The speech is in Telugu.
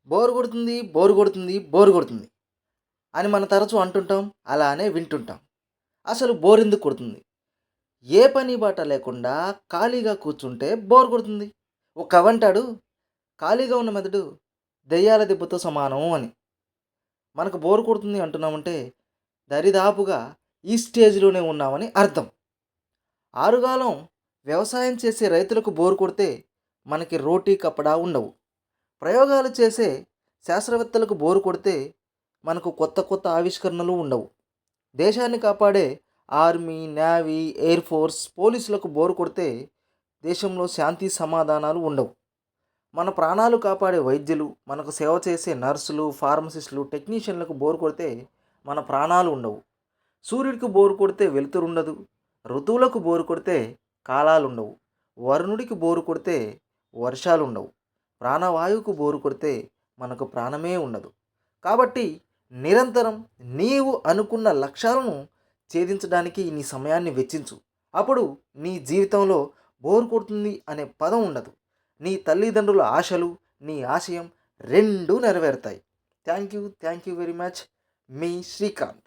బోర్ కొడుతుంది, బోర్ కొడుతుంది, బోర్ కొడుతుంది అని మనం తరచూ అంటుంటాం. అలానే వింటుంటాం. అసలు బోర్ ఎందుకు కొడుతుంది? ఏ పని బాట లేకుండా ఖాళీగా కూర్చుంటే బోర్ కొడుతుంది. ఒక కవంటాడు, ఖాళీగా ఉన్న మెదడు దెయ్యాల దెబ్బతో సమానం అని. మనకు బోర్ కొడుతుంది అంటున్నామంటే దరిదాపుగా ఈ స్టేజ్‌లోనే ఉన్నామని అర్థం. ఆరుగాలం వ్యవసాయం చేసే రైతులకు బోర్ కొడితే మనకి రోటీ, కపడా ఉండవు. ప్రయోగాలు చేసే శాస్త్రవేత్తలకు బోరు కొడితే మనకు కొత్త కొత్త ఆవిష్కరణలు ఉండవు. దేశాన్ని కాపాడే ఆర్మీ, నేవీ, ఎయిర్ ఫోర్స్, పోలీసులకు బోరు కొడితే దేశంలో శాంతి సమాధానాలు ఉండవు. మన ప్రాణాలు కాపాడే వైద్యులు, మనకు సేవ చేసే నర్సులు, ఫార్మసిస్టులు, టెక్నీషియన్లకు బోరు కొడితే మన ప్రాణాలు ఉండవు. సూర్యుడికి బోరు కొడితే వెలుతురుండదు. ఋతువులకు బోరు కొడితే కాలాలుండవు. వరుణుడికి బోరు కొడితే వర్షాలుండవు. ప్రాణవాయువుకు బోరు కొడితే మనకు ప్రాణమే ఉండదు. కాబట్టి నిరంతరం నీవు అనుకున్న లక్ష్యాలను ఛేదించడానికి నీ సమయాన్ని వెచ్చించు. అప్పుడు నీ జీవితంలో బోర్ కొడుతుంది అనే పదం ఉండదు. నీ తల్లిదండ్రుల ఆశలు, నీ ఆశయం రెండూ నెరవేరుతాయి. Thank you very much. Me Srikanth.